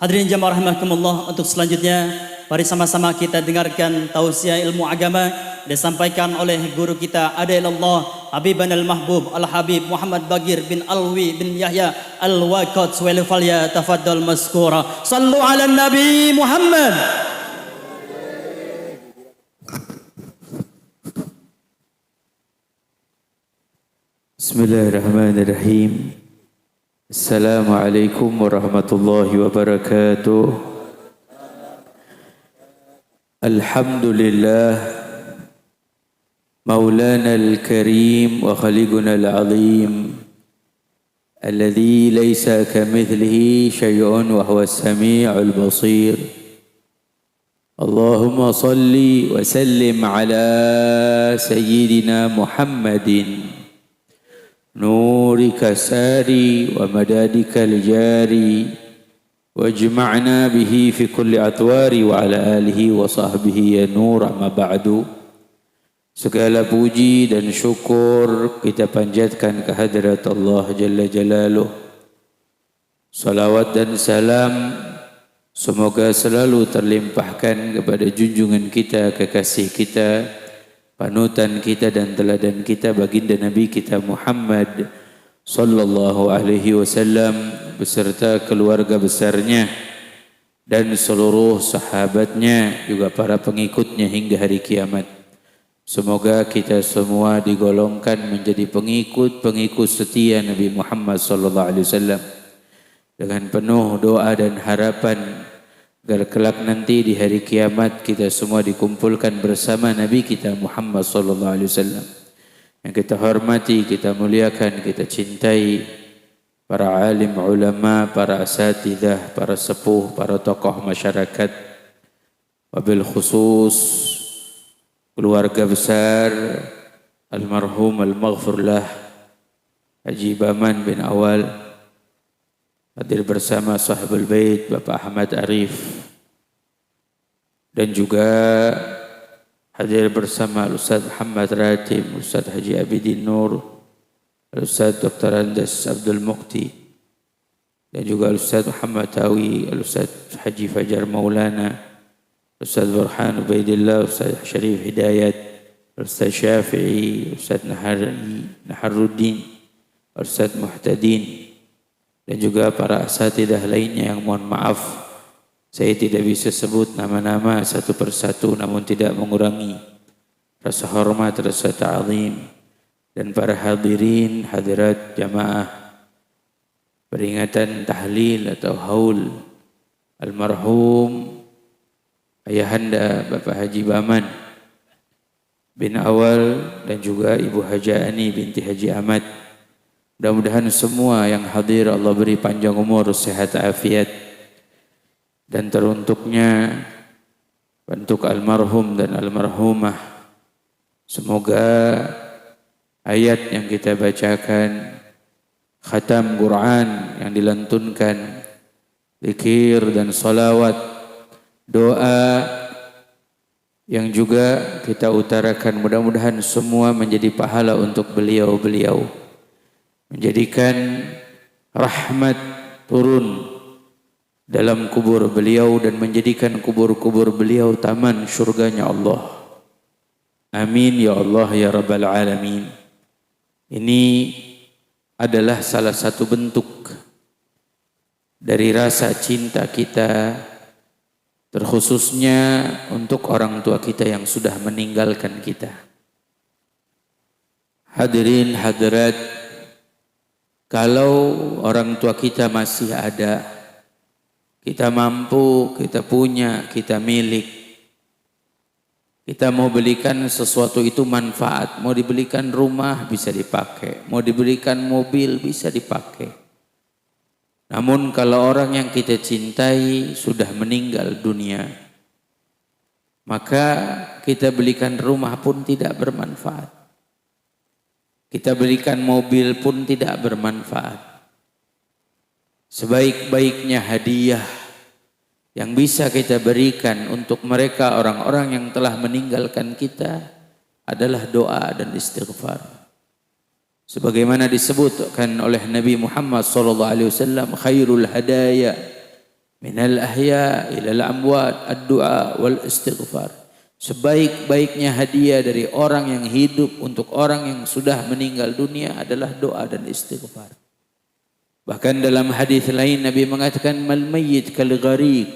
Hadirin jamaah rahimakumullah, untuk selanjutnya mari sama-sama kita dengarkan tausiah ilmu agama disampaikan oleh guru kita Adaillah Habiban al-Mahbub Al-Habib Muhammad Bagir bin Alwi bin Yahya Al-Waqat Walifalya tafaddal maskura. Sallu ala Nabi Muhammad. Bismillahirrahmanirrahim. Assalamualaikum warahmatullahi wabarakatuh. Alhamdulillah Maulana al-Karim wa khaliquna al-azim alladhi laysa kamithlihi shay'un wa huwa as-sami'ul basir. Allahumma salli wa sallim ala sayyidina Muhammadin نورك ساري ومدادك الجاري واجمعنا به في كل أطوار وعلى آله وصحبه يا نور. أما بعد, segala puji dan syukur kita panjatkan kehadirat Allah Jalla Jalaluh. Salawat dan salam semoga selalu terlimpahkan kepada junjungan kita, kekasih kita, panutan kita dan teladan kita, baginda Nabi kita Muhammad sallallahu alaihi wasallam beserta keluarga besarnya dan seluruh sahabatnya, juga para pengikutnya hingga hari kiamat. Semoga kita semua digolongkan menjadi pengikut setia Nabi Muhammad sallallahu alaihi wasallam dengan penuh doa dan harapan agar kelak nanti di hari kiamat kita semua dikumpulkan bersama Nabi kita Muhammad sallallahu alaihi wasallam yang kita hormati, kita muliakan, kita cintai, para alim ulama, para asatidzah, para sepuh, para tokoh masyarakat, wabil khusus keluarga besar almarhum al-maghfurlah Haji Baman bin Awal, hadir bersama sahibul bait Bapak Ahmad Arif, dan juga hadir bersama Ustaz Muhammad Ratib, Ustaz Haji Abidin Nur, Ustaz Dr. Andas Abdul Muqti, dan juga Ustaz Muhammad Tawi, Ustaz Haji Fajar Maulana, Ustaz Burhan Ubaidillah, Ustaz Syarif Hidayat, Ustaz Syafi'i, Ustaz Naharuddin, Ustaz Muhtadin, dan juga para asatidzah lainnya yang mohon maaf saya tidak bisa sebut nama-nama satu persatu, namun tidak mengurangi rasa hormat, rasa ta'zim, dan para hadirin hadirat jamaah peringatan tahlil atau haul almarhum ayahanda Bapak Haji Baman bin Awal dan juga Ibu Haja Ani binti Haji Ahmad. Mudah-mudahan semua yang hadir Allah beri panjang umur, sehat, afiat, dan teruntuknya untuk almarhum dan almarhumah. Semoga ayat yang kita bacakan, khatam Quran yang dilantunkan, zikir dan salawat, doa yang juga kita utarakan, mudah-mudahan semua menjadi pahala untuk beliau-beliau, menjadikan rahmat turun dalam kubur beliau dan menjadikan kubur-kubur beliau taman syurganya Allah. Amin ya Allah ya Rabbal Alamin. Ini adalah salah satu bentuk dari rasa cinta kita, terkhususnya untuk orang tua kita yang sudah meninggalkan kita. Hadirin hadirat, kalau orang tua kita masih ada, kita mampu, kita punya, kita milik, kita mau belikan sesuatu itu manfaat, mau dibelikan rumah bisa dipakai, mau dibelikan mobil bisa dipakai. Namun kalau orang yang kita cintai sudah meninggal dunia, maka kita belikan rumah pun tidak bermanfaat. Kita belikan mobil pun tidak bermanfaat. Sebaik-baiknya hadiah yang bisa kita berikan untuk mereka orang-orang yang telah meninggalkan kita adalah doa dan istighfar. Sebagaimana disebutkan oleh Nabi Muhammad SAW, khairul hadaya minal ahya ilal amwat ad-du'a wal istighfar. Sebaik-baiknya hadiah dari orang yang hidup untuk orang yang sudah meninggal dunia adalah doa dan istighfar. Bahkan dalam hadis lain Nabi mengatakan mal mayyit kal gharik.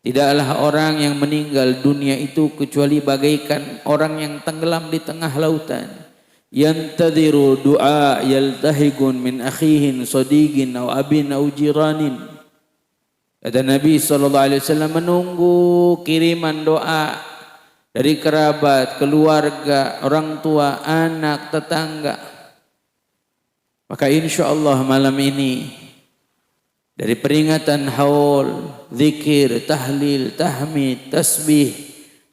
Tidaklah orang yang meninggal dunia itu kecuali bagaikan orang yang tenggelam di tengah lautan. Yantadhiru du'a yaltahiqun min akhihin sadiqin aw abin aw jiranin. Kata Nabi SAW, menunggu kiriman doa dari kerabat, keluarga, orang tua, anak, tetangga. Maka insya Allah malam ini dari peringatan haul, zikir, tahlil, tahmid, tasbih,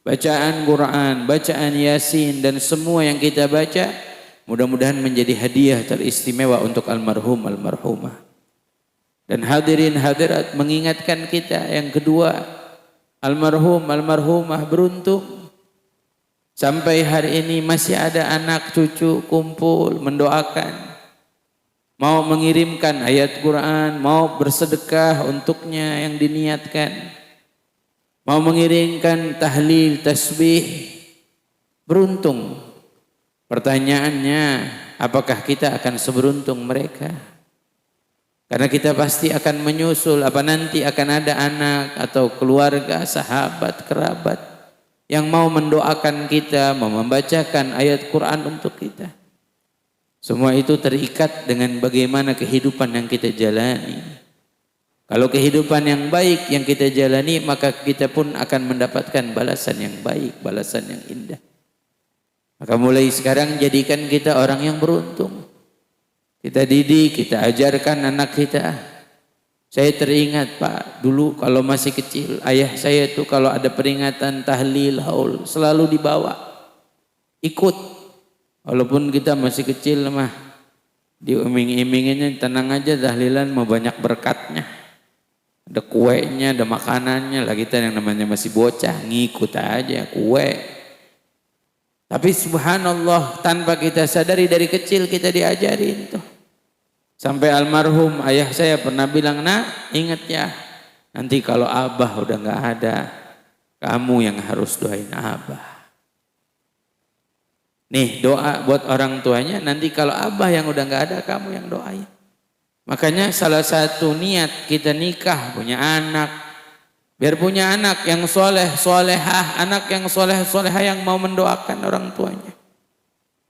bacaan Quran, bacaan Yasin dan semua yang kita baca mudah-mudahan menjadi hadiah teristimewa untuk almarhum almarhumah. Dan hadirin hadirat mengingatkan kita yang kedua, almarhum almarhumah beruntung sampai hari ini masih ada anak cucu kumpul mendoakan. Mau mengirimkan ayat Quran, mau bersedekah untuknya yang diniatkan, mau mengirimkan tahlil, tasbih, beruntung. Pertanyaannya, apakah kita akan seberuntung mereka? Karena kita pasti akan menyusul, apa nanti akan ada anak atau keluarga, sahabat, kerabat yang mau mendoakan kita, mau membacakan ayat Quran untuk kita. Semua itu terikat dengan bagaimana kehidupan yang kita jalani. Kalau kehidupan yang baik yang kita jalani, maka kita pun akan mendapatkan balasan yang baik, balasan yang indah. Maka mulai sekarang jadikan kita orang yang beruntung. Kita didik, kita ajarkan anak kita. Saya teringat Pak, dulu kalau masih kecil, ayah saya tuh kalau ada peringatan tahlil, haul, selalu dibawa. Ikut. Walaupun kita masih kecil mah diiming-iminginnya tenang aja tahlilan mau banyak berkatnya. Ada kuenya, ada makanannya lah, kita yang namanya masih bocah ngikut aja kue. Tapi subhanallah tanpa kita sadari dari kecil kita diajarin tuh. Sampai almarhum ayah saya pernah bilang, "Nak, ingat ya, nanti kalau abah udah nggak ada, kamu yang harus doain abah." Nih doa buat orang tuanya, nanti kalau abah yang udah nggak ada kamu yang doain. Makanya salah satu niat kita nikah, punya anak, biar punya anak yang soleh, solehah, anak yang soleh, solehah yang mau mendoakan orang tuanya.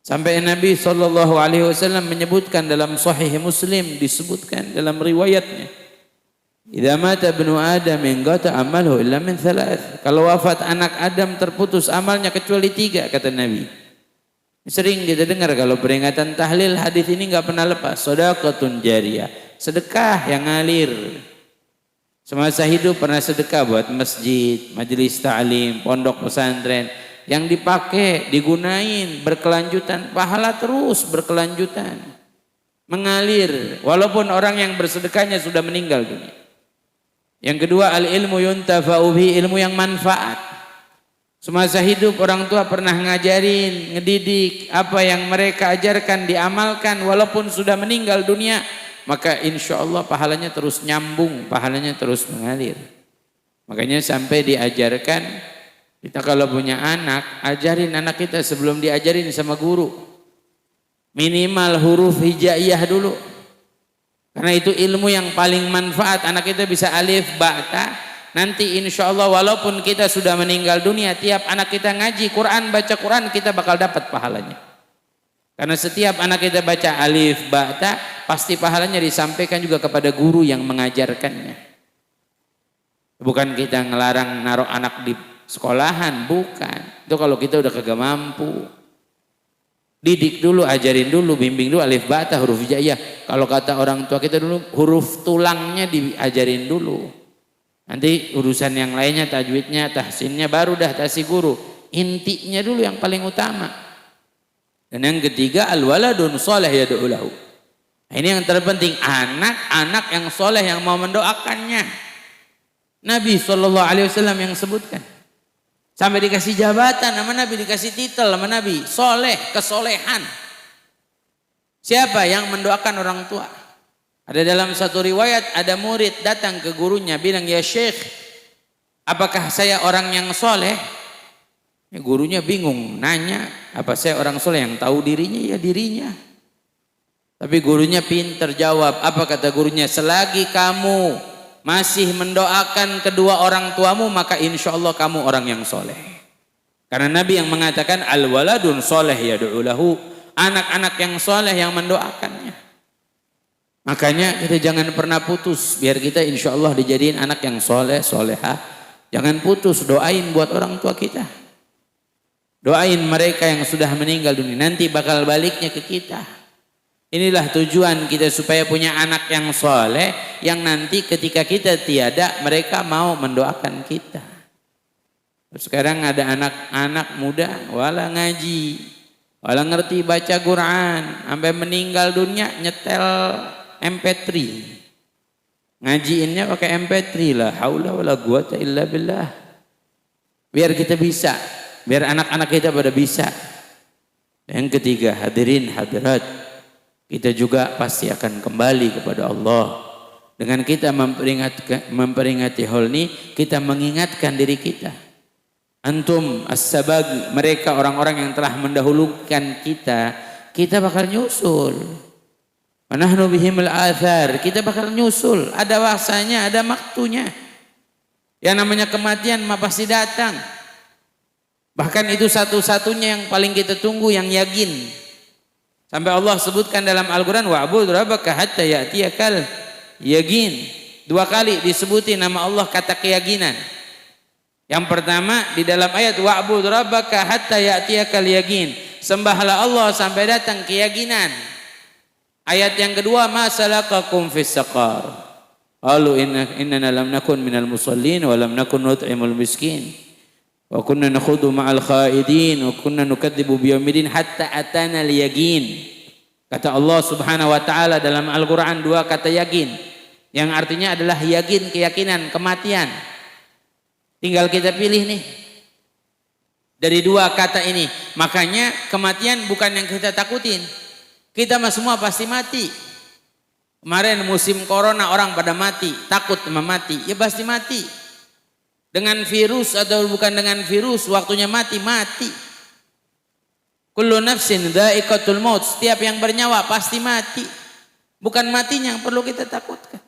Sampai Nabi SAW menyebutkan dalam Sahih Muslim, disebutkan dalam riwayatnya, idza mata ibnu Adam inqata amaluhu illa min thalath. Kalau wafat anak Adam terputus amalnya kecuali 3 kata Nabi. Sering kita dengar kalau peringatan tahlil, hadis ini nggak pernah lepas. Shadaqatun jariyah, sedekah yang ngalir. Semasa hidup pernah sedekah buat masjid, majelis ta'lim, pondok pesantren yang dipakai, digunain berkelanjutan, pahala terus berkelanjutan, mengalir walaupun orang yang bersedekahnya sudah meninggal dunia. Yang kedua, al ilmu yuntafa'u bihi, ilmu yang manfaat. Semasa hidup orang tua pernah ngajarin, ngedidik, apa yang mereka ajarkan diamalkan walaupun sudah meninggal dunia, maka insya Allah pahalanya terus nyambung, pahalanya terus mengalir. Makanya sampai diajarkan, kita kalau punya anak, ajarin anak kita sebelum diajarin sama guru. Minimal huruf hijaiyah dulu. Karena itu ilmu yang paling manfaat, anak kita bisa alif, ba, ta. Nanti insya Allah walaupun kita sudah meninggal dunia, tiap anak kita ngaji Quran, baca Quran, kita bakal dapat pahalanya. Karena setiap anak kita baca alif, ba, ta, pasti pahalanya disampaikan juga kepada guru yang mengajarkannya. Bukan kita ngelarang naruh anak di sekolahan, bukan. Itu kalau kita udah kagak mampu. Didik dulu, ajarin dulu, bimbing dulu alif, ba, ta, huruf hijaiyah. Kalau kata orang tua kita dulu, huruf tulangnya diajarin dulu. Nanti urusan yang lainnya, tajwidnya, tahsinnya baru dah kasih guru. Intinya dulu yang paling utama. Dan yang ketiga, al-waladun soleh yad'u lahu. Nah, ini yang terpenting, anak-anak yang soleh yang mau mendoakannya. Nabi SAW yang sebutkan. Sampai dikasih jabatan sama Nabi, dikasih titel sama Nabi, soleh, kesolehan. Siapa yang mendoakan orang tua? Ada dalam satu riwayat ada murid datang ke gurunya bilang, "Ya Syekh, apakah saya orang yang soleh?" Ya, gurunya bingung, nanya, apa saya orang soleh? Yang tahu dirinya ya dirinya. Tapi gurunya pintar jawab. Apa kata gurunya? "Selagi kamu masih mendoakan kedua orang tuamu, maka insya Allah kamu orang yang soleh." Karena Nabi yang mengatakan, "Al-waladun soleh yad'u lahu." Anak-anak yang soleh yang mendoakannya. Makanya kita jangan pernah putus. Biar kita insya Allah dijadiin anak yang soleh, solehah. Jangan putus, doain buat orang tua kita. Doain mereka yang sudah meninggal dunia. Nanti bakal baliknya ke kita. Inilah tujuan kita supaya punya anak yang soleh. Yang nanti ketika kita tiada, mereka mau mendoakan kita. Sekarang ada anak-anak muda, wala ngaji, wala ngerti baca Quran. Sampai meninggal dunia nyetel MP3. Ngajiinnya pakai MP3 lah. Haula wala quwata illa billah. Biar kita bisa. Biar anak-anak kita pada bisa. Yang ketiga, hadirin hadirat, kita juga pasti akan kembali kepada Allah. Dengan kita memperingati hal ini, kita mengingatkan diri kita. Antum as-sabag, mereka orang-orang yang telah mendahulukan kita bakal nyusul. Nahnu bihimul athar, kita bakal nyusul. Ada wasanya, ada waktunya. Yang namanya kematian mah pasti datang. Bahkan itu satu-satunya yang paling kita tunggu, yang yakin. Sampai Allah sebutkan dalam Al-Quran, wa'bud rabbaka hatta ya'tiyakal yakin. 2 kali disebutin nama Allah kata keyakinan. Yang pertama di dalam ayat wa'bud rabbaka hatta ya'tiyakal yakin. Sembahlah Allah sampai datang keyakinan. Ayat yang kedua, ma salakakum fis saqar. Qalu inna lam nakun minal musallin wa lam nakun nut'imul miskin. Wa kunna nakhudu ma'al khaidin wa kunna nukadzibu biyaumiddin hatta atana al-yaqin. Kata Allah Subhanahu wa taala dalam Al-Qur'an 2 kata yakin, yang artinya adalah yakin, keyakinan, kematian. Tinggal kita pilih nih dari 2 kata ini. Makanya kematian bukan yang kita takutin. Kita mah semua pasti mati. Kemarin musim corona orang pada mati, takut sama mati. Ya pasti mati. Dengan virus atau bukan dengan virus, waktunya mati. Kullu nafsin dha'iqatul maut. Setiap yang bernyawa pasti mati. Bukan matinya yang perlu kita takutkan.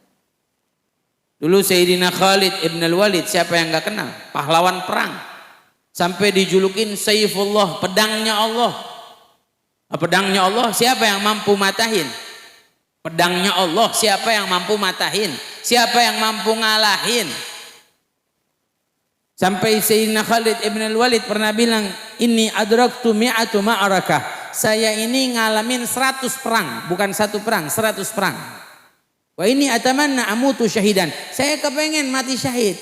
Dulu Sayyidina Khalid ibn al-Walid, siapa yang gak kenal? Pahlawan perang. Sampai dijulukin Saifullah, pedangnya Allah. Pedangnya Allah, siapa yang mampu matahin? Pedangnya Allah, siapa yang mampu matahin? Siapa yang mampu ngalahin? Sampai Sayyidina Khalid ibn al-Walid pernah bilang, "Inni adraktu mi'atu ma'arakah." Saya ini ngalamin 100 perang, bukan 1 perang, 100 perang. Wa ini atamanna amutu syahidan. Saya kepengen mati syahid.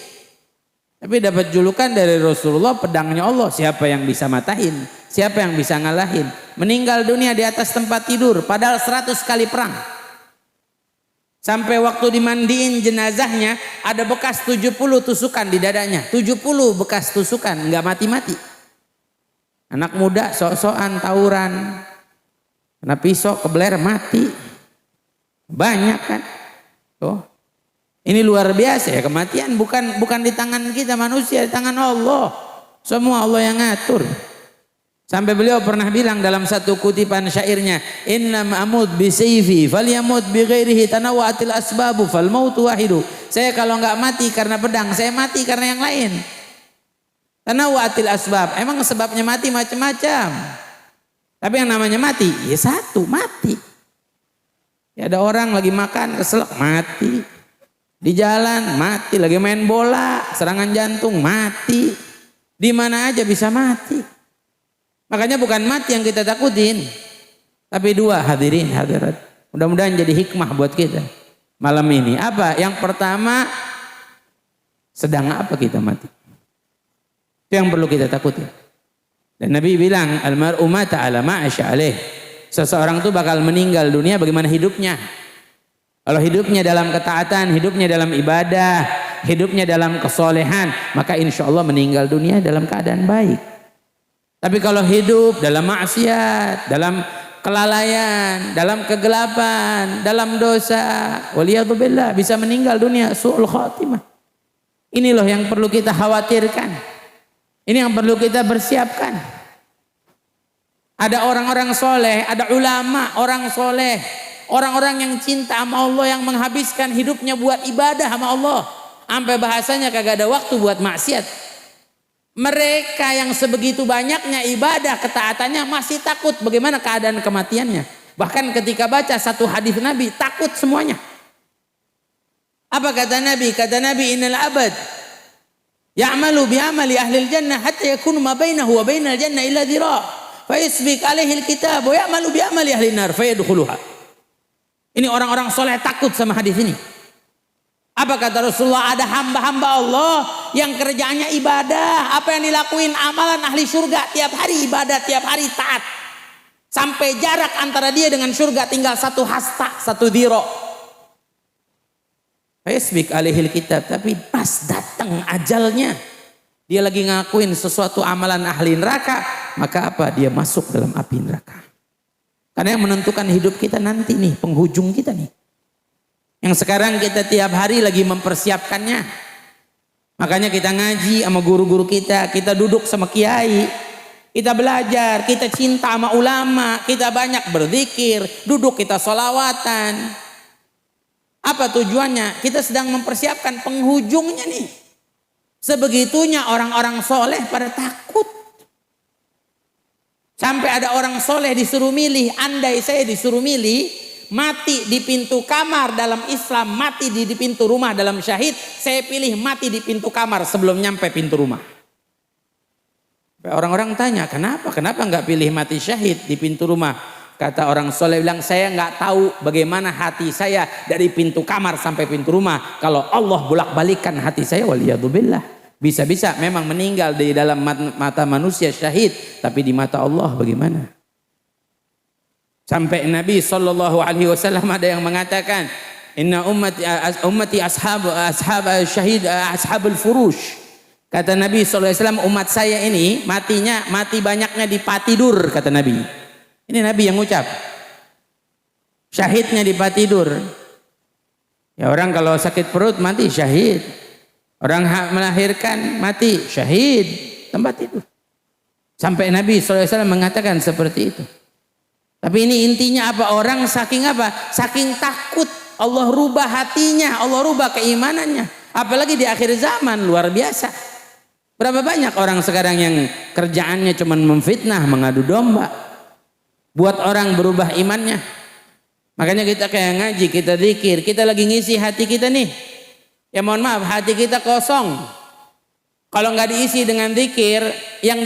Tapi dapat julukan dari Rasulullah, pedangnya Allah, siapa yang bisa matahin? Siapa yang bisa ngalahin? Meninggal dunia di atas tempat tidur, padahal 100 kali perang. Sampai waktu dimandiin jenazahnya, ada bekas 70 tusukan di dadanya. 70 bekas tusukan, nggak mati-mati. Anak muda sok-sokan tawuran, kena pisau kebeler mati. Banyak kan? Tuh. Ini luar biasa ya, kematian bukan di tangan kita manusia, di tangan Allah. Semua Allah yang ngatur. Sampai beliau pernah bilang dalam satu kutipan syairnya, "Inna ma'amud bisayfi falyamut bi ghairihi tanawwa'atil asbabu fal mautu wahidu." Saya kalau enggak mati karena pedang, saya mati karena yang lain. Tanawwa'atil asbab. Emang sebabnya mati macam-macam. Tapi yang namanya mati, ya satu, mati. Ya ada orang lagi makan keselak, mati. Di jalan mati, lagi main bola, serangan jantung mati. Di mana aja bisa mati. Makanya bukan mati yang kita takutin, tapi 2 hadirin hadirat. Mudah-mudahan jadi hikmah buat kita malam ini. Apa? Yang pertama, sedang apa kita mati? Itu yang perlu kita takutin. Dan Nabi bilang, "Al-mar'u mata ala ma asya alaih." Seseorang itu bakal meninggal dunia bagaimana hidupnya. Kalau hidupnya dalam ketaatan, hidupnya dalam ibadah, hidupnya dalam kesolehan, maka insya Allah meninggal dunia dalam keadaan baik. Tapi kalau hidup dalam maksiat, dalam kelalaian, dalam kegelapan, dalam dosa. Waliyadzubillah, bisa meninggal dunia su'ul khatimah. Ini loh yang perlu kita khawatirkan. Ini yang perlu kita persiapkan. Ada orang-orang soleh, ada ulama, orang soleh, orang-orang yang cinta sama Allah, yang menghabiskan hidupnya buat ibadah sama Allah, sampai bahasanya kagak ada waktu buat maksiat. Mereka yang sebegitu banyaknya ibadah ketaatannya masih takut bagaimana keadaan kematiannya. Bahkan ketika baca satu hadis Nabi takut semuanya. Apa kata Nabi? Kata Nabi, innal abad ya'malu bi'amali ahli jannah hatta yakunu ma bainahu wa bainal jannah illa dhira' fa yasbiq alaihi alkitab wa ya'malu bi'amali ahli nar fa yadkhuluha. Ini orang-orang soleh takut sama hadis ini. Apa kata Rasulullah? Ada hamba-hamba Allah yang kerjaannya ibadah. Apa yang dilakuin? Amalan ahli surga. Tiap hari ibadah, tiap hari taat. Sampai jarak antara dia dengan surga tinggal satu hasta, satu dhira'. Fasbik alaihil kitab. Tapi pas datang ajalnya, dia lagi ngakuin sesuatu amalan ahli neraka, maka apa? Dia masuk dalam api neraka. Karena yang menentukan hidup kita nanti nih, penghujung kita nih. Yang sekarang kita tiap hari lagi mempersiapkannya. Makanya kita ngaji sama guru-guru kita duduk sama kiai, kita belajar, kita cinta sama ulama, kita banyak berzikir, duduk kita sholawatan. Apa tujuannya? Kita sedang mempersiapkan penghujungnya nih. Sebegitunya orang-orang soleh pada takut. Sampai ada orang soleh disuruh milih, andai saya disuruh milih, mati di pintu kamar dalam Islam, mati di pintu rumah dalam syahid, saya pilih mati di pintu kamar sebelum nyampe pintu rumah. Orang-orang tanya, kenapa nggak pilih mati syahid di pintu rumah? Kata orang soleh bilang, saya nggak tahu bagaimana hati saya dari pintu kamar sampai pintu rumah. Kalau Allah bolak-balikan hati saya, waliyadzubillah, bisa-bisa memang meninggal di dalam mata manusia syahid, tapi di mata Allah bagaimana? Sampai Nabi SAW ada yang mengatakan, inna ummati ashab syahid ashabul furush. Kata Nabi SAW, umat saya ini mati banyaknya di patidur, kata Nabi. Ini Nabi yang ucap. Syahidnya di patidur. Ya, orang kalau sakit perut mati syahid. Orang melahirkan mati syahid, tempat tidur. Sampai Nabi SAW mengatakan seperti itu. Tapi ini intinya apa? Orang saking apa? Saking takut, Allah rubah hatinya, Allah rubah keimanannya. Apalagi di akhir zaman, luar biasa. Berapa banyak orang sekarang yang kerjaannya cuma memfitnah, mengadu domba, buat orang berubah imannya. Makanya kita kayak ngaji, kita zikir, kita lagi ngisi hati kita nih. Ya mohon maaf, hati kita kosong. Kalau nggak diisi dengan zikir, yang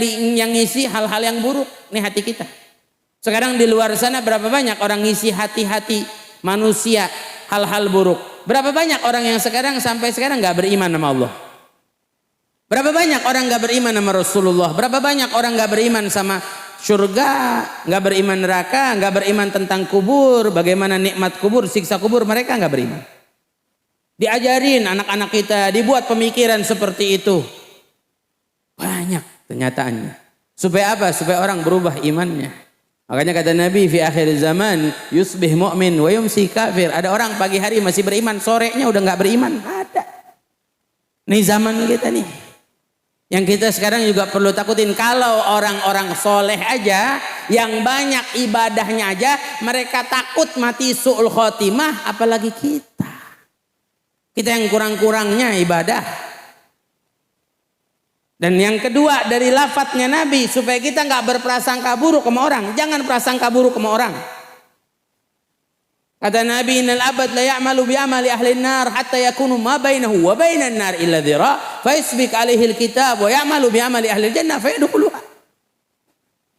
ngisi hal-hal yang buruk, nih hati kita. Sekarang di luar sana berapa banyak orang ngisi hati-hati manusia hal-hal buruk. Berapa banyak orang yang sampai sekarang nggak beriman sama Allah. Berapa banyak orang nggak beriman sama Rasulullah. Berapa banyak orang nggak beriman sama surga, nggak beriman neraka, nggak beriman tentang kubur, bagaimana nikmat kubur, siksa kubur, mereka nggak beriman. Diajarin anak-anak kita, dibuat pemikiran seperti itu. Banyak kenyataannya. Supaya apa? Supaya orang berubah imannya. Makanya kata Nabi, fi akhir zaman yusbih mu'min wa yumsi kafir. Ada orang pagi hari masih beriman, sorenya udah nggak beriman. Ada. Nih zaman kita nih. Yang kita sekarang juga perlu takutin, kalau orang-orang soleh aja yang banyak ibadahnya aja mereka takut mati su'ul khotimah, apalagi kita. Kita yang kurang-kurangnya ibadah. Dan yang kedua dari lafadznya Nabi, supaya kita nggak berprasangka buruk sama orang. Jangan prasangka buruk sama orang. Kata Nabi, innal abad la ya'malu bi amali ahli nar hatta yakunu ma bainahu wa bainan nar illa dhira' fa yasbiq alaihi alkitab wa ya'malu bi amali ahli jannah fa yadkhuluha.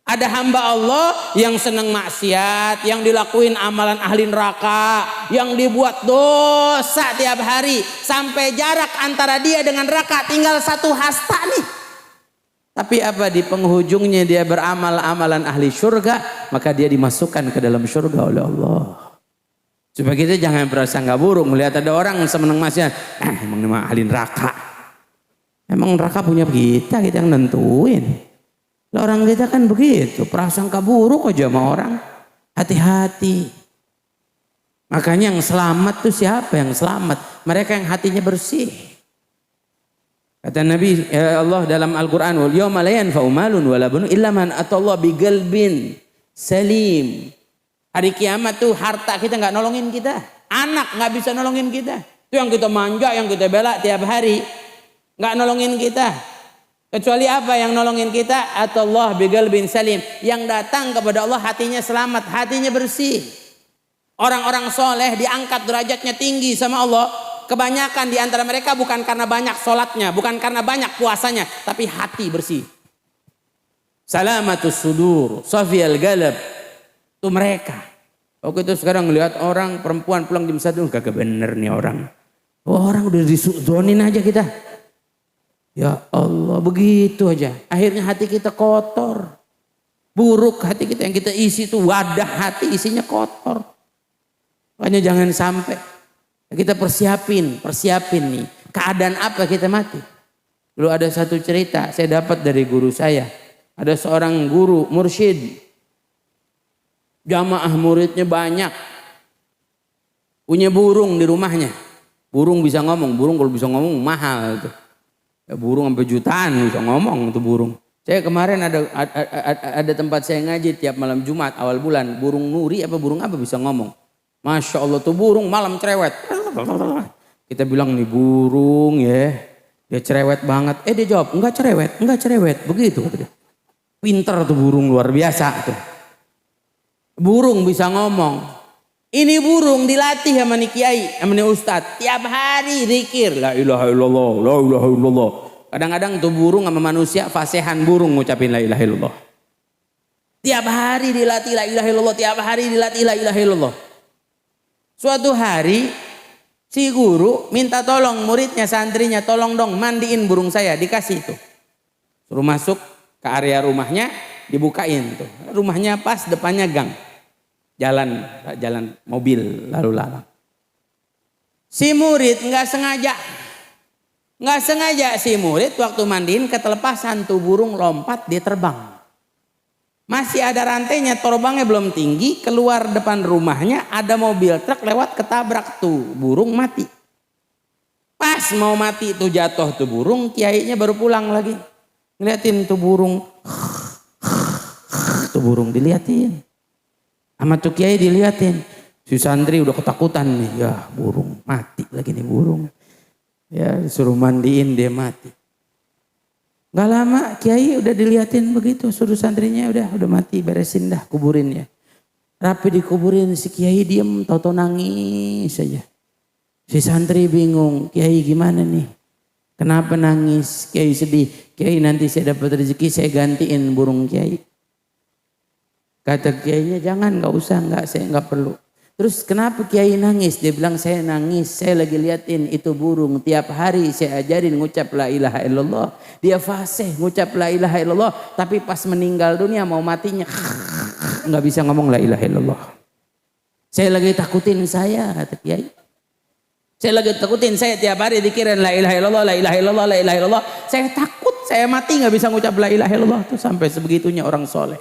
Ada hamba Allah yang senang maksiat, yang dilakuin amalan ahli neraka, yang dibuat dosa tiap hari, sampai jarak antara dia dengan neraka tinggal satu hasta nih. Tapi apa? Di penghujungnya dia beramal amalan ahli surga, maka dia dimasukkan ke dalam surga oleh Allah. Supaya kita jangan prasangka buruk melihat ada orang senang maksiat, emang ini ahli neraka. Emang neraka punya kita yang nentuin. Lah orang kita kan begitu, prasangka buruk aja sama orang. Hati-hati. Makanya yang selamat tuh siapa yang selamat? Mereka yang hatinya bersih. Kata Nabi Allah dalam Al-Quran, wal yawma la yanfa'u malun wala banun illa man atallaha biqalbin salim. Hari kiamat tuh harta kita nggak nolongin kita, anak nggak bisa nolongin kita. Itu yang kita manja, yang kita bela tiap hari, nggak nolongin kita. Kecuali apa yang nolongin kita? Atallaha biqalbin salim. Yang datang kepada Allah hatinya selamat, hatinya bersih. Orang-orang soleh diangkat derajatnya tinggi sama Allah. Kebanyakan di antara mereka bukan karena banyak sholatnya, bukan karena banyak puasanya, tapi hati bersih. Salamatus sudur, safiyal galab. Itu mereka. Oke, itu sekarang lihat orang perempuan pulang jam 1, kagak bener nih orang. Orang udah disuzonin aja kita. Ya Allah, begitu aja. Akhirnya hati kita kotor. Buruk hati kita, yang kita isi itu wadah hati isinya kotor. Makanya jangan sampai kita persiapin nih. Keadaan apa kita mati? Dulu ada satu cerita saya dapat dari guru saya. Ada seorang guru mursyid. Jamaah muridnya banyak. Punya burung di rumahnya. Burung bisa ngomong. Burung kalau bisa ngomong mahal tuh. Ya, burung sampai jutaan bisa ngomong tuh burung. Saya kemarin ada tempat saya ngaji tiap malam Jumat awal bulan. Burung nuri apa burung apa bisa ngomong. Masya Allah tuh burung malam cerewet. Kita bilang nih burung ya. Dia cerewet banget. Dia jawab enggak cerewet. Begitu. Pinter tuh burung luar biasa tuh. Burung bisa ngomong. Ini burung dilatih sama nih kiai, sama nih ustadz. Tiap hari zikir. La ilaha illallah, la ilaha illallah. Kadang-kadang tuh burung sama manusia fasehan burung ngucapin la ilaha illallah. Tiap hari dilatih la ilaha illallah. Tiap hari dilatih la ilaha illallah. Suatu hari si guru minta tolong muridnya, santrinya, tolong dong mandiin burung saya. Dikasih tuh. Suruh masuk ke area rumahnya, dibukain tuh. Rumahnya pas depannya gang. Jalan mobil lalu lalang. Si murid nggak sengaja si murid waktu mandiin ketelepasan tuh burung lompat dia terbang. Masih ada rantainya, terbangnya belum tinggi, keluar depan rumahnya ada mobil truk lewat ketabrak tuh burung mati. Pas mau mati tuh jatuh tuh burung, kiainya baru pulang lagi. Ngeliatin tuh burung. Tuh burung diliatin. Sama tuh kiai diliatin. Si santri udah ketakutan nih, ya burung mati lagi nih burung. Ya disuruh mandiin dia mati. Gak lama kiai udah diliatin begitu, suruh santrinya udah mati, beresin dah, kuburin ya. Rapi dikuburin, si kiai diem, tau-tau nangis saja. Si santri bingung, kiai gimana nih? Kenapa nangis? Kiai sedih. Kiai nanti saya dapat rezeki saya gantiin burung kiai. Kata kiainya jangan, gak usah, saya gak perlu. Terus kenapa kiai nangis? Dia bilang saya nangis, saya lagi liatin itu burung. Tiap hari saya ajarin ngucap la ilaha illallah. Dia fasih ngucap la ilaha illallah. Tapi pas meninggal dunia mau matinya nggak bisa ngomong la ilaha illallah. Saya lagi takutin saya, kata kiai. Saya lagi takutin saya tiap hari dikirin la ilaha illallah, la ilaha illallah, la ilaha illallah. Saya takut saya mati nggak bisa ngucap la ilaha illallah. Tuh sampai sebegitunya orang soleh.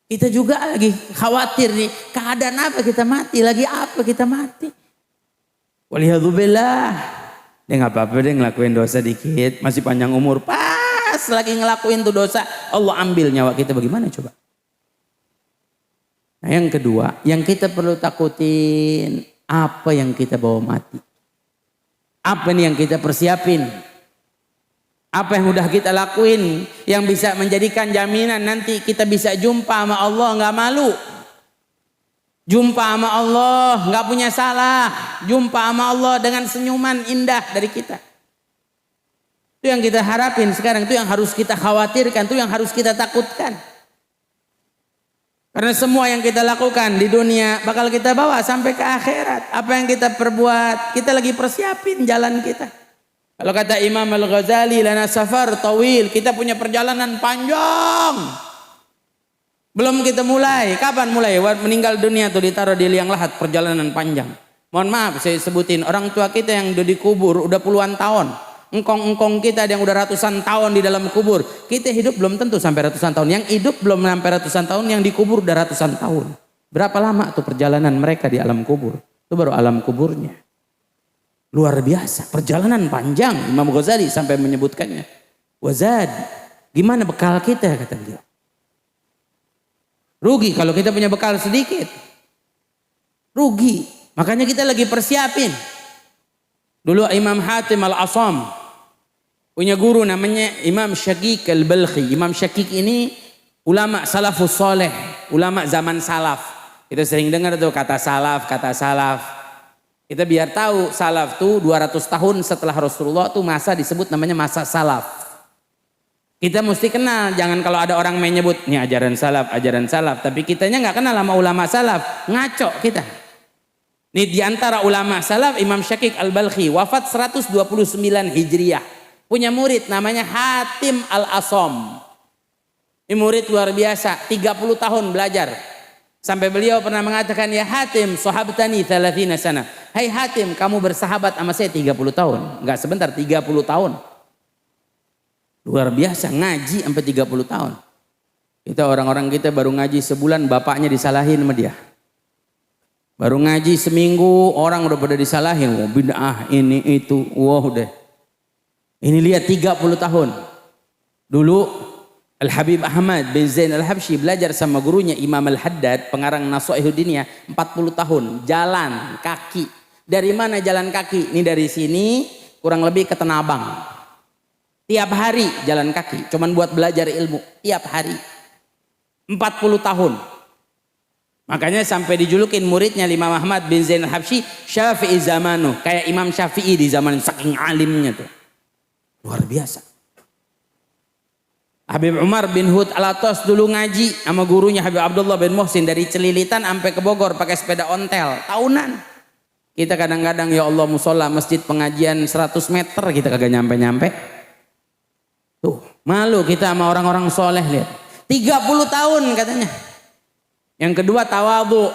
Kita juga lagi khawatir nih, keadaan apa kita mati, lagi apa kita mati. Waliyadzubillah. Dia gak apa-apa deh ngelakuin dosa dikit, masih panjang umur. Pas lagi ngelakuin tuh dosa, Allah ambil nyawa kita, bagaimana coba? Nah yang kedua, yang kita perlu takutin, apa yang kita bawa mati. Apa nih yang kita persiapin. Apa yang udah kita lakuin yang bisa menjadikan jaminan nanti kita bisa jumpa sama Allah nggak malu. Jumpa sama Allah nggak punya salah. Jumpa sama Allah dengan senyuman indah dari kita. Itu yang kita harapin sekarang, itu yang harus kita khawatirkan, itu yang harus kita takutkan. Karena semua yang kita lakukan di dunia bakal kita bawa sampai ke akhirat. Apa yang kita perbuat, kita lagi persiapin jalan kita. Kalau kata Imam Al-Ghazali, lana safar tawil, kita punya perjalanan panjang. Belum kita mulai, kapan mulai? Meninggal dunia tuh ditaruh di liang lahat, perjalanan panjang. Mohon maaf saya sebutin, orang tua kita yang udah dikubur udah puluhan tahun. Engkong-engkong kita yang udah ratusan tahun di dalam kubur. Kita hidup belum tentu sampai ratusan tahun. Yang hidup belum sampai ratusan tahun, yang dikubur udah ratusan tahun. Berapa lama tuh perjalanan mereka di alam kubur? Itu baru alam kuburnya. Luar biasa, perjalanan panjang. Imam Ghazali sampai menyebutkannya. Wazad, gimana bekal kita kata beliau. Rugi kalau kita punya bekal sedikit. Rugi. Makanya kita lagi persiapin. Dulu Imam Hatim Al-Asam punya guru namanya Imam Syakik Al-Balkhi. Imam Syakik ini ulama salafus soleh, ulama zaman salaf. Kita sering dengar tuh kata salaf, kata salaf. Kita biar tahu salaf tuh 200 tahun setelah Rasulullah tuh masa disebut namanya masa salaf. Kita mesti kenal, jangan kalau ada orang menyebut ini ajaran salaf, tapi kitanya nggak kenal sama ulama salaf, ngaco kita. Ini diantara ulama salaf Imam Syakik Al-Balkhi wafat 129 Hijriah. Punya murid namanya Hatim Al-Asam. Ini murid luar biasa, 30 tahun belajar. Sampai beliau pernah mengatakan, ya Hatim, sahabatani 30 sana. Hai Hatim, kamu bersahabat sama saya 30 tahun. Enggak sebentar, 30 tahun. Luar biasa, ngaji sampai 30 tahun. Kita orang-orang kita baru ngaji sebulan, bapaknya disalahin sama dia. Baru ngaji seminggu, orang udah pada disalahin. Wah bid'ah, ini itu, wah udah. Ini lihat 30 tahun. Dulu Al-Habib Ahmad bin Zain Al-Habsyi belajar sama gurunya Imam Al-Haddad, pengarang Nashaihuddiniyah, 40 tahun. Jalan kaki. Dari mana jalan kaki? Ini dari sini kurang lebih ke Tanah Abang. Tiap hari jalan kaki. Cuman buat belajar ilmu. Tiap hari. 40 tahun. Makanya sampai dijulukin muridnya Imam Ahmad bin Zain Al-Habsyi Syafi'i zamanu, kayak Imam Syafi'i di zaman saking alimnya tuh. Luar biasa. Habib Umar bin Hud Al-Atas dulu ngaji sama gurunya Habib Abdullah bin Muhsin dari Celilitan sampai ke Bogor pakai sepeda ontel tahunan. Kita kadang-kadang ya Allah musola masjid pengajian 100 meter kita kagak nyampe-nyampe. Tuh, malu kita sama orang-orang soleh lihat. 30 tahun katanya. Yang kedua tawadhu.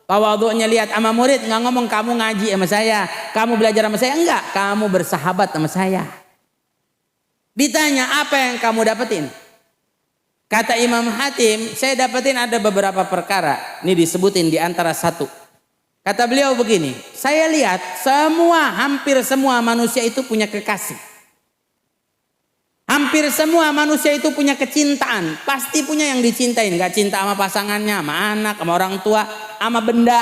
Tawadhunya lihat sama murid nggak ngomong kamu ngaji sama saya, kamu belajar sama saya, enggak, kamu bersahabat sama saya. Ditanya apa yang kamu dapetin? Kata Imam Hatim, saya dapetin ada beberapa perkara. Ini disebutin di antara satu. Kata beliau begini, saya lihat hampir semua manusia itu punya kekasih. Hampir semua manusia itu punya kecintaan. Pasti punya yang dicintain. Gak cinta sama pasangannya, sama anak, sama orang tua, sama benda.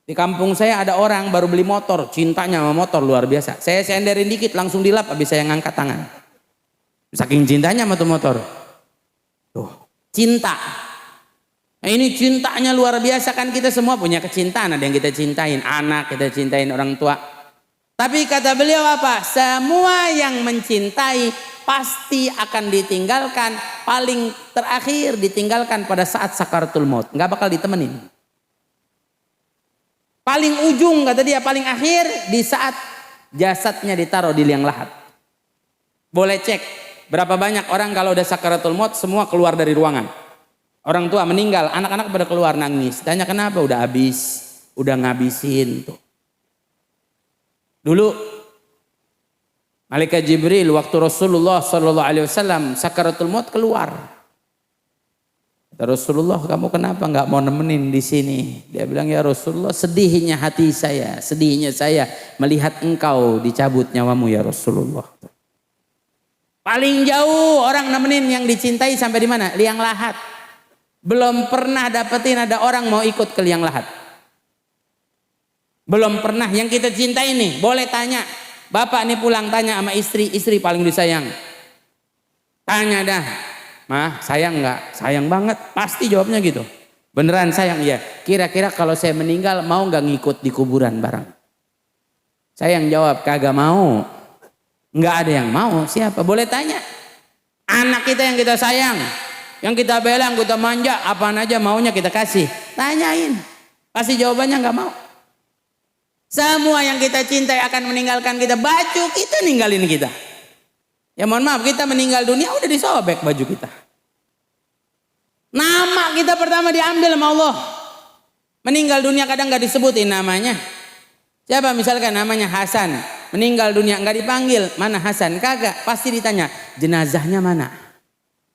Di kampung saya ada orang baru beli motor. Cintanya sama motor luar biasa. Saya senderin dikit langsung dilap habis saya ngangkat tangan. Saking cintanya sama tuh motor. Tuh, cinta. Nah ini cintanya luar biasa kan, kita semua punya kecintaan. Ada yang kita cintain anak, kita cintain orang tua. Tapi kata beliau apa? Semua yang mencintai pasti akan ditinggalkan. Paling terakhir ditinggalkan pada saat sakaratul maut. Nggak bakal ditemenin. Paling ujung kata dia, paling akhir di saat jasadnya ditaruh di liang lahat. Boleh cek berapa banyak orang kalau udah sakaratul maut semua keluar dari ruangan. Orang tua meninggal, anak-anak pada keluar nangis. Tanya kenapa? Udah habis, udah ngabisin tuh. Dulu Malaikat Jibril waktu Rasulullah SAW sakaratul maut keluar. Kata Rasulullah, kamu kenapa nggak mau nemenin di sini? Dia bilang, ya Rasulullah, sedihnya hati saya, sedihnya saya melihat engkau dicabut nyawamu ya Rasulullah. Paling jauh orang nemenin yang dicintai sampai di mana? Liang lahat. Belum pernah dapetin ada orang mau ikut ke liang lahat. Belum pernah. Yang kita cintai nih, boleh tanya. Bapak nih pulang tanya sama istri, istri paling disayang. Tanya dah, mah sayang nggak? Sayang banget. Pasti jawabnya gitu. Beneran sayang? Ya. Kira-kira kalau saya meninggal mau nggak ngikut di kuburan bareng? Sayang jawab, kagak mau. Nggak ada yang mau. Siapa? Boleh tanya. Anak kita yang kita sayang, yang kita bela, yang kita manja, apaan aja maunya kita kasih. Tanyain. Pasti jawabannya nggak mau. Semua yang kita cintai akan meninggalkan kita. Baju kita ninggalin kita. Ya mohon maaf, kita meninggal dunia udah disobek baju kita. Nama kita pertama diambil sama Allah. Meninggal dunia kadang gak disebutin namanya. Siapa misalkan namanya Hasan. meninggal dunia nggak dipanggil, mana Hasan? Kagak, pasti ditanya jenazahnya mana,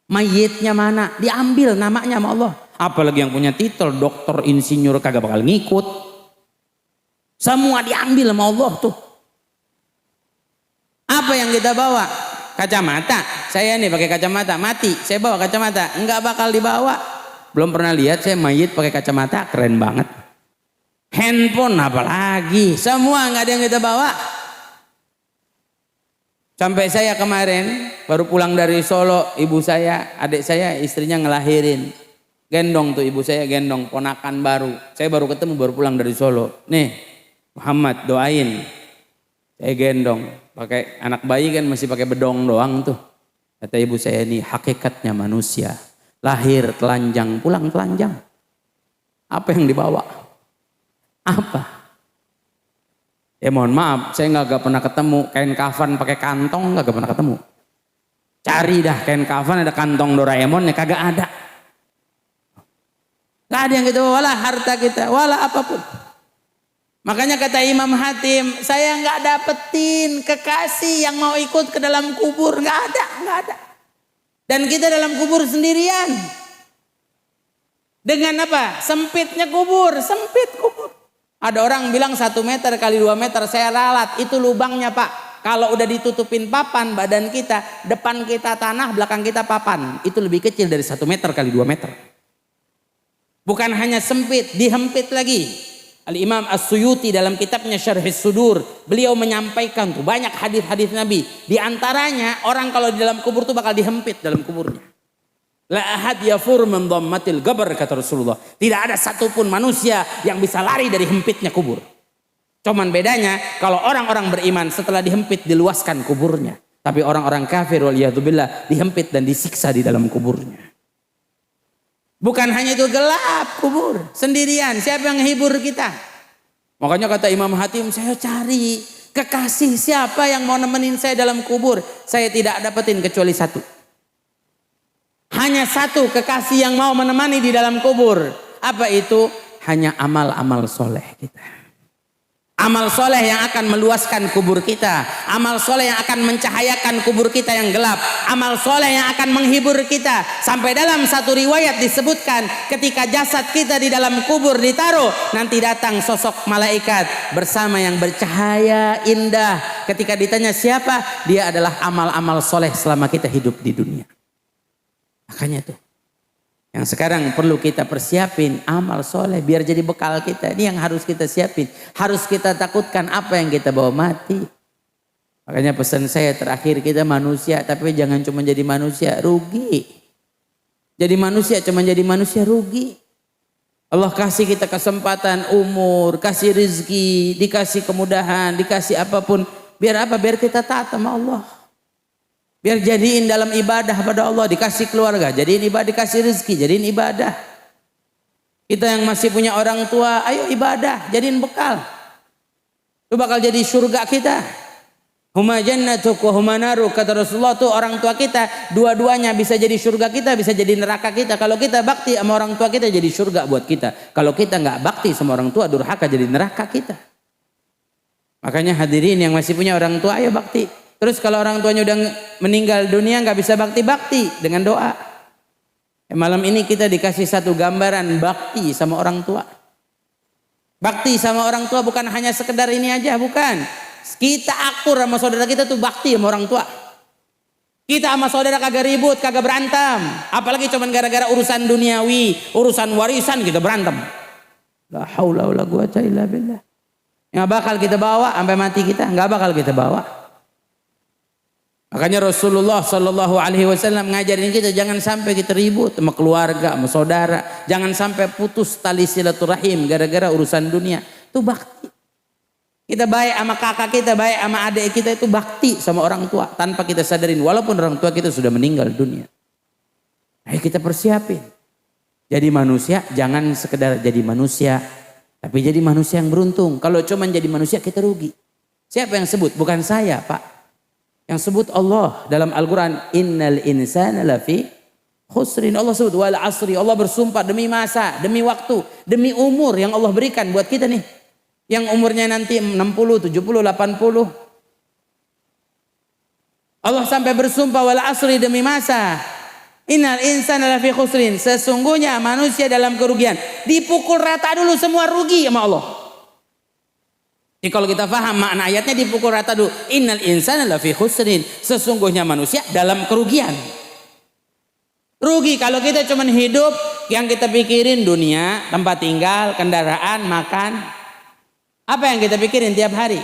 mayitnya mana, diambil namanya sama Allah. Apalagi yang punya titel dokter, insinyur, kagak bakal ngikut. Semua diambil sama Allah tuh. Apa yang kita bawa? Kacamata. Saya nih pakai kacamata, mati saya bawa kacamata, nggak bakal dibawa. Belum pernah lihat saya mayit pakai kacamata, keren banget. Handphone apalagi, semua nggak ada yang kita bawa. Sampai saya kemarin baru pulang dari Solo, ibu saya, adik saya, istrinya ngelahirin, gendong tuh ibu saya, gendong ponakan baru. Saya baru ketemu, baru pulang dari Solo. Nih Muhammad doain, saya gendong, pakai anak bayi kan masih pakai bedong doang tuh. Kata ibu saya, ini hakikatnya manusia, lahir telanjang, pulang telanjang. Apa yang dibawa? Apa? Ya mohon maaf, saya nggak pernah ketemu kain kafan pakai kantong, nggak pernah ketemu. Cari dah kain kafan ada kantong Doraemon, ya kagak ada. Nggak ada yang kita bawa, wala harta kita, wala apapun. Makanya kata Imam Hatim, saya nggak dapetin kekasih yang mau ikut ke dalam kubur, nggak ada. Dan kita dalam kubur sendirian. Dengan apa? Sempitnya kubur, sempit kubur. Ada orang bilang 1 meter kali 2 meter, saya ralat, itu lubangnya Pak. Kalau udah ditutupin papan badan kita, depan kita tanah, belakang kita papan, itu lebih kecil dari 1 meter kali 2 meter. Bukan hanya sempit, dihempit lagi. Al-Imam As-Suyuti dalam kitabnya Syarhis Sudur, beliau menyampaikan tuh banyak hadis-hadis Nabi. Di antaranya orang kalau di dalam kubur tuh bakal dihempit dalam kuburnya. La ahad yafur min dhammatil qabr, kata Rasulullah. Tidak ada satupun manusia yang bisa lari dari hempitnya kubur. Cuman bedanya kalau orang-orang beriman setelah dihempit diluaskan kuburnya. Tapi orang-orang kafir waliyadzubillah dihempit dan disiksa di dalam kuburnya. Bukan hanya itu, gelap kubur sendirian, siapa yang hibur kita? Makanya kata Imam Hatim, saya cari kekasih siapa yang mau nemenin saya dalam kubur. Saya tidak dapetin kecuali satu. Hanya satu kekasih yang mau menemani di dalam kubur. Apa itu? Hanya amal-amal soleh kita. Amal soleh yang akan meluaskan kubur kita. Amal soleh yang akan mencahayakan kubur kita yang gelap. Amal soleh yang akan menghibur kita. Sampai dalam satu riwayat disebutkan, ketika jasad kita di dalam kubur ditaruh, nanti datang sosok malaikat bersama yang bercahaya indah. Ketika ditanya siapa, dia adalah amal-amal soleh selama kita hidup di dunia. Makanya tuh, yang sekarang perlu kita persiapin amal soleh biar jadi bekal kita. Ini yang harus kita siapin. Harus kita takutkan apa yang kita bawa mati. Makanya pesan saya terakhir, kita manusia tapi jangan cuma jadi manusia, rugi. Jadi manusia cuma jadi manusia, rugi. Allah kasih kita kesempatan umur, kasih rezeki, dikasih kemudahan, dikasih apapun. Biar apa? Biar kita taat sama Allah. Biar jadiin dalam ibadah pada Allah, dikasih keluarga, jadiin ibadah, dikasih rezeki, jadiin ibadah. Kita yang masih punya orang tua, ayo ibadah, jadiin bekal. Itu bakal jadi surga kita. Huma jannatuk wa huma naruk, kata Rasulullah tuh orang tua kita, dua-duanya bisa jadi surga kita, bisa jadi neraka kita. Kalau kita bakti sama orang tua kita jadi surga buat kita. Kalau kita nggak bakti sama orang tua, durhaka, jadi neraka kita. Makanya hadirin yang masih punya orang tua, ayo bakti. Terus kalau orang tuanya udah meninggal dunia nggak bisa bakti dengan doa. Malam ini kita dikasih satu gambaran bakti sama orang tua. Bakti sama orang tua bukan hanya sekedar ini aja, bukan. Kita akur sama saudara kita tuh bakti sama orang tua. Kita sama saudara kagak ribut, kagak berantem. Apalagi cuman gara-gara urusan duniawi, urusan warisan kita berantem. La haula wala quwata illa billah. Nggak bakal kita bawa sampai mati kita, nggak bakal kita bawa. Makanya Rasulullah Shallallahu Alaihi Wasallam ngajarin kita jangan sampai kita ribut sama keluarga, sama saudara, jangan sampai putus tali silaturahim gara-gara urusan dunia. Itu bakti. Kita baik sama kakak kita, baik sama adik kita, itu bakti sama orang tua tanpa kita sadarin, walaupun orang tua kita sudah meninggal dunia. Ayo kita persiapin. Jadi manusia jangan sekedar jadi manusia, tapi jadi manusia yang beruntung. Kalau cuma jadi manusia kita rugi. Siapa yang sebut? Bukan saya, Pak. Yang sebut Allah dalam Al-Quran, innal insana lafi khusrin. Allah sebut wal asri. Allah bersumpah demi masa, demi waktu, demi umur yang Allah berikan buat kita nih. Yang umurnya nanti 60, 70, 80. Allah sampai bersumpah wal asri, demi masa. Innal insana lafi khusrin, sesungguhnya manusia dalam kerugian. Dipukul rata dulu semua rugi sama Allah. Jadi kalau kita paham makna ayatnya, dipukul rata dulu. Innal insana lafi khusrin, sesungguhnya manusia dalam kerugian. Rugi kalau kita cuma hidup yang kita pikirin dunia, tempat tinggal, kendaraan, makan. Apa yang kita pikirin tiap hari?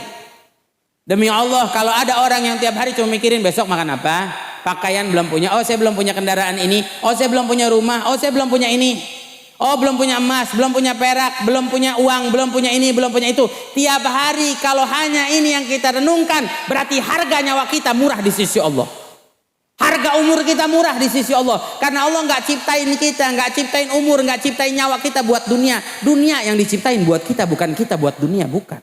Demi Allah, kalau ada orang yang tiap hari cuma mikirin besok makan apa, pakaian belum punya, oh saya belum punya kendaraan ini, oh saya belum punya rumah, oh saya belum punya ini, oh belum punya emas, belum punya perak, belum punya uang, belum punya ini, belum punya itu. Tiap hari kalau hanya ini yang kita renungkan, berarti harga nyawa kita murah di sisi Allah. Harga umur kita murah di sisi Allah. Karena Allah nggak ciptain kita, nggak ciptain umur, nggak ciptain nyawa kita buat dunia. Dunia yang diciptain buat kita, bukan kita buat dunia, bukan.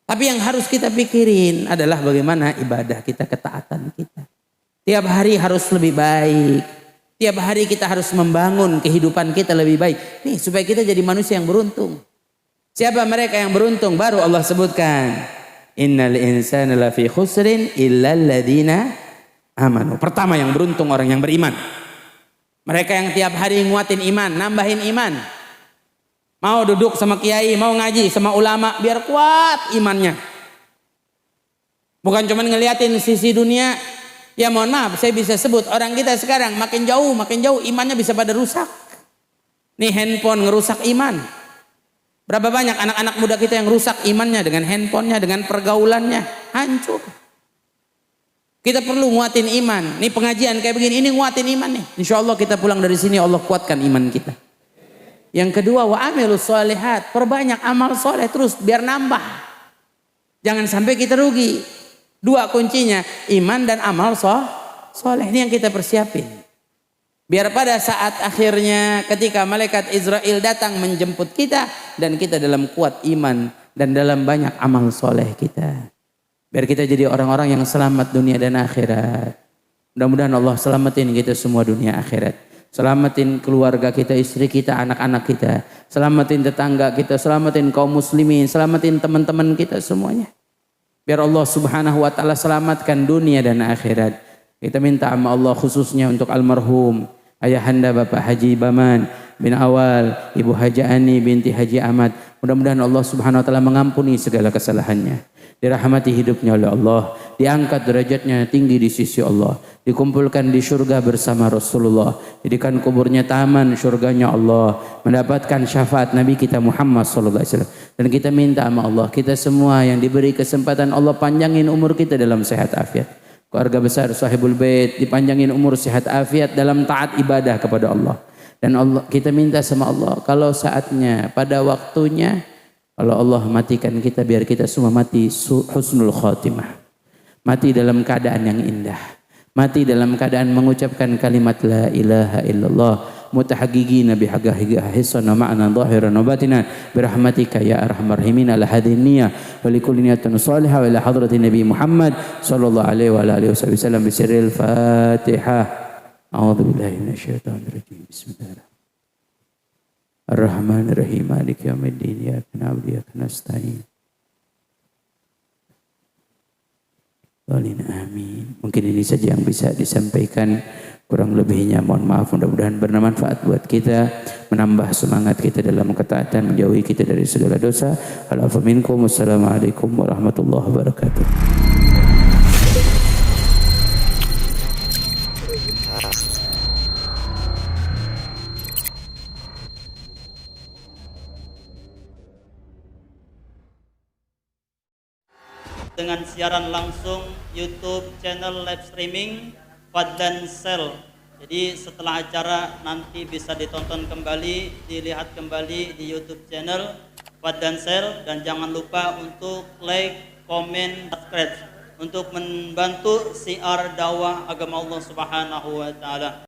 Tapi yang harus kita pikirin adalah bagaimana ibadah kita, ketaatan kita. Tiap hari harus lebih baik. Tiap hari kita harus membangun kehidupan kita lebih baik. Nih supaya kita jadi manusia yang beruntung. Siapa mereka yang beruntung? Baru Allah sebutkan. Innal insana lafi khusrin illal ladzina amanu. Pertama yang beruntung orang yang beriman. Mereka yang tiap hari nguatin iman, nambahin iman. Mau duduk sama kiai, mau ngaji sama ulama biar kuat imannya. Bukan cuma ngeliatin sisi dunia. Ya mohon maaf, saya bisa sebut orang kita sekarang makin jauh imannya bisa pada rusak. Nih handphone ngerusak iman. Berapa banyak anak-anak muda kita yang rusak imannya dengan handphonenya, dengan pergaulannya, hancur. Kita perlu nguatin iman. Nih pengajian kayak begini, ini nguatin iman nih. Insya Allah kita pulang dari sini Allah kuatkan iman kita. Yang kedua, wa amilus sholihat, perbanyak amal soleh terus biar nambah. Jangan sampai kita rugi. Dua kuncinya, iman dan amal soleh. Ini yang kita persiapin. Biar pada saat akhirnya ketika malaikat Israel datang menjemput kita, dan kita dalam kuat iman dan dalam banyak amal soleh kita. Biar kita jadi orang-orang yang selamat dunia dan akhirat. Mudah-mudahan Allah selamatin kita semua dunia akhirat. Selamatin keluarga kita, istri kita, anak-anak kita. Selamatin tetangga kita, selamatin kaum muslimin, selamatin teman-teman kita semuanya. Biar Allah subhanahu wa ta'ala selamatkan dunia dan akhirat. Kita minta sama Allah khususnya untuk almarhum ayahanda Bapak Haji Baman bin Awal, Ibu Haji Ani binti Haji Ahmad. Mudah-mudahan Allah subhanahu wa ta'ala mengampuni segala kesalahannya. Dirahmati hidupnya oleh Allah, diangkat derajatnya tinggi di sisi Allah, dikumpulkan di surga bersama Rasulullah, jadikan kuburnya taman surganya Allah, mendapatkan syafaat Nabi kita Muhammad SAW. Dan kita minta sama Allah, kita semua yang diberi kesempatan Allah panjangin umur kita dalam sehat afiat. Keluarga besar Sahibul Bait dipanjangin umur sehat afiat dalam taat ibadah kepada Allah. Dan Allah, kita minta sama Allah, kalau saatnya, pada waktunya, kalau Allah matikan kita, biar kita semua mati husnul khatimah. Mati dalam keadaan yang indah. Mati dalam keadaan mengucapkan kalimat la ilaha illallah. Mutahaggigina bihaqqiha hisana ma'na zahiran wa batinan. Birahmatika ya arhamar rahimin ala hadhihi niyyah. Wa likulli niyatin salihah wa ila hadratin Nabi Muhammad sallallahu alaihi wa alihi wasallam bi sirril Fatihah. A'udzu billahi minasyaitonir rajim. Bismillahirrahmanirrahim. Ar-Rahmanir-Rahim, Maliki yaumiddin, iyyaka na'budu wa iyyaka nasta'in. Amin. Mungkin ini saja yang bisa disampaikan, kurang lebihnya mohon maaf. Mudah-mudahan bermanfaat buat kita, menambah semangat kita dalam ketaatan, menjauhi kita dari segala dosa. Al-afu minkum. Wassalamualaikum warahmatullahi wabarakatuh. Dengan siaran langsung YouTube channel live streaming Fadlan Sel. Jadi setelah acara nanti bisa ditonton kembali, dilihat kembali di YouTube channel Fadlan Sel, dan jangan lupa untuk like, komen, subscribe untuk membantu siar dakwah agama Allah Subhanahu wa taala.